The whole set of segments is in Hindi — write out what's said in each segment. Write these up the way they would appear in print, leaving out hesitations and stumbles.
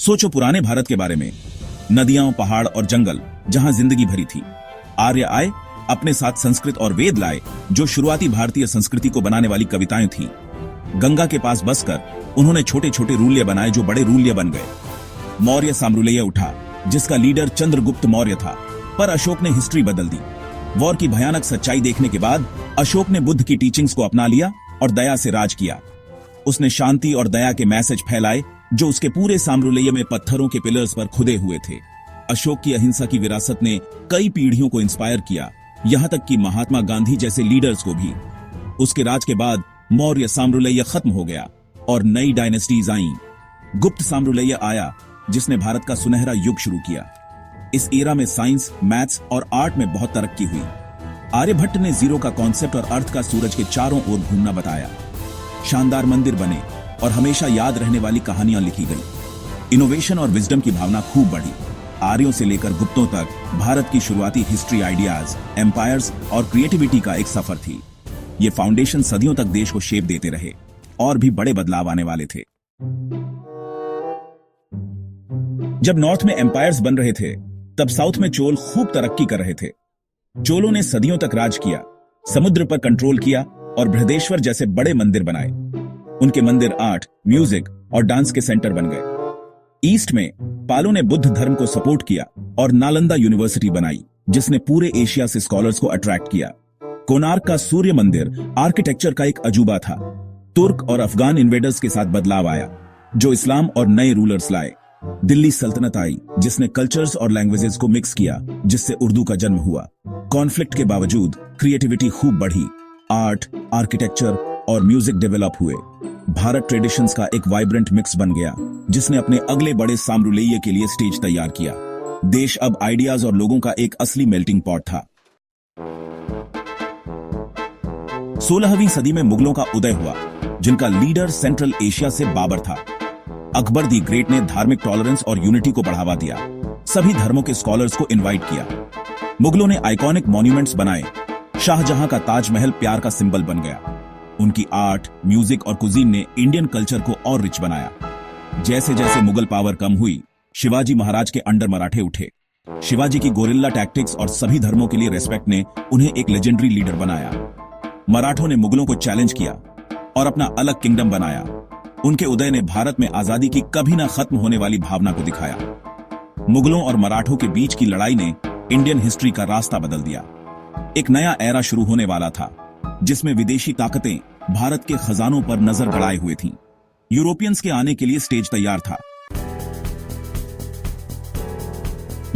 सोचो पुराने भारत के बारे में, नदियां, पहाड़ और जंगल जहां जिंदगी भरी थी। आर्य आए, अपने साथ संस्कृत और वेद लाए, जो शुरुआती भारतीय संस्कृति को बनाने वाली कविताएं थीं। गंगा के पास बसकर उन्होंने छोटे छोटे रूल्य बनाए जो बड़े रूल्य बन गए। मौर्य साम्राज्य उठा, जिसका लीडर चंद्रगुप्त मौर्य था, पर अशोक ने हिस्ट्री बदल दी। वॉर की भयानक सच्चाई देखने के बाद अशोक ने बुद्ध की टीचिंग्स को अपना लिया और दया से राज किया। उसने शांति और दया के मैसेज फैलाए जो उसके पूरे साम्राज्य में पत्थरों के पिलर्स पर खुदे हुए थे। अशोक की अहिंसा की विरासत ने कई पीढ़ियों को इंस्पायर किया, यहां तक कि महात्मा गांधी जैसे लीडर्स को भी। उसके राज के बाद मौर्य साम्राज्य खत्म हो गया और नई डायनेस्टीज आईं। गुप्त साम्राज्य आया, जिसने भारत का सुनहरा युग शुरू किया। इस एरा में साइंस, मैथ्स और आर्ट में बहुत तरक्की हुई। आर्यभट्ट ने जीरो का कॉन्सेप्ट और अर्थ का सूरज के चारों ओर घूमना बताया। शानदार मंदिर बने और हमेशा याद रहने वाली कहानियां लिखी गई। इनोवेशन और विजडम की भावना खूब बढ़ी। आर्यों से लेकर गुप्तों तक भारत की शुरुआती हिस्ट्री आइडियाज, एम्पायर्स और क्रिएटिविटी का एक सफर थी। ये फाउंडेशन सदियों तक देश को शेप देते रहे और भी बड़े बदलाव आने वाले थे। जब नॉर्थ में एम्पायर्स बन रहे थे, तब साउथ में चोल खूब तरक्की कर रहे थे। चोलों ने सदियों तक राज किया, समुद्र पर कंट्रोल किया और बृहदेश्वर जैसे बड़े मंदिर बनाए। उनके मंदिर आर्ट, म्यूजिक और डांस के सेंटर बन गए। ईस्ट में पालों ने बुद्ध धर्म को सपोर्ट किया और नालंदा यूनिवर्सिटी बनाई, जिसने पूरे एशिया से स्कॉलर्स को अट्रैक्ट किया। कोणार्क का सूर्य मंदिर आर्किटेक्चर का एक अजूबा था। तुर्क और अफगान इन्वेडर्स के साथ बदलाव आया, जो इस्लाम और नए रूलर्स लाए। दिल्ली सल्तनत आई, जिसने कल्चर्स और लैंग्वेजेस को मिक्स किया, जिससे उर्दू का जन्म हुआ। कॉन्फ्लिक्ट के बावजूद क्रिएटिविटी खूब बढ़ी। आर्ट, आर्किटेक्चर और म्यूजिक डेवलप हुए। भारत ट्रेडिशंस का एक वाइब्रेंट मिक्स बन गया, जिसने अपने अगले बड़े साम्राज्य के लिए स्टेज तैयार किया। देश अब आइडियाज और लोगों का एक असली मेल्टिंग पॉट था। 16वीं सदी में मुगलों का उदय हुआ, जिनका लीडर सेंट्रल एशिया से बाबर था। अकबर दी ग्रेट ने धार्मिक टॉलरेंस और यूनिटी को बढ़ावा दिया। सभी धर्मों के स्कॉलर्स को इनवाइट किया। मुगलों ने आइकॉनिक मॉन्यूमेंट्स बनाए। शाहजहां का ताजमहल प्यार का सिंबल बन गया। उनकी आर्ट, म्यूजिक और कुजीन ने इंडियन कल्चर को और रिच बनाया। जैसे जैसे मुगल पावर कम हुई, शिवाजी महाराज के अंडर मराठे उठे। शिवाजी की गोरिल्ला टैक्टिक्स और सभी धर्मों के लिए रेस्पेक्ट ने उन्हें एक लेजेंडरी लीडर बनाया। मराठों ने मुगलों को चैलेंज किया और अपना अलग किंगडम बनाया। उनके उदय ने भारत में आजादी की कभी ना खत्म होने वाली भावना को दिखाया। मुगलों और मराठों के बीच की लड़ाई ने इंडियन हिस्ट्री का रास्ता बदल दिया। एक नया एरा शुरू होने वाला था, जिसमें विदेशी ताकतें भारत के खजानों पर नजर गड़ाए हुए थीं। यूरोपियंस के आने के लिए स्टेज तैयार था।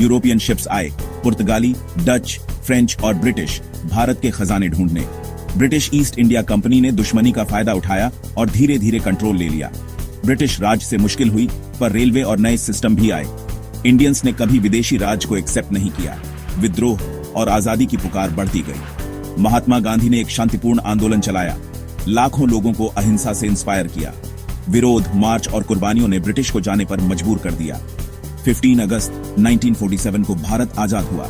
यूरोपियन शिप्स आए, पुर्तगाली, डच, फ्रेंच और ब्रिटिश भारत के खजाने ढूंढने। ब्रिटिश ईस्ट इंडिया कंपनी ने दुश्मनी का फायदा उठाया और धीरे धीरे कंट्रोल ले लिया। ब्रिटिश राज से मुश्किल हुई, पर रेलवे और नए सिस्टम भी आए। इंडियंस ने कभी विदेशी राज को एक्सेप्ट नहीं किया। विद्रोह और आजादी की पुकार बढ़ती गई। महात्मा गांधी ने एक शांतिपूर्ण आंदोलन चलाया। लाखों लोगों को अहिंसा से इंस्पायर किया। विरोध, मार्च और कुर्बानियों ने ब्रिटिश को जाने पर मजबूर कर दिया। 15 अगस्त 1947 को भारत आजाद हुआ।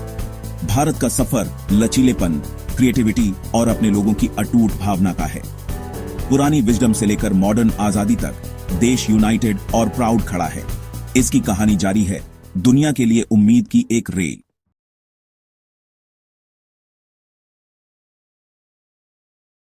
भारत का सफर लचीलेपन, क्रिएटिविटी और अपने लोगों की अटूट भावना का है। पुरानी विजडम से लेकर मॉडर्न आजादी तक देश यूनाइटेड और प्राउड खड़ा है। इसकी कहानी जारी है, दुनिया के लिए उम्मीद की एक रे।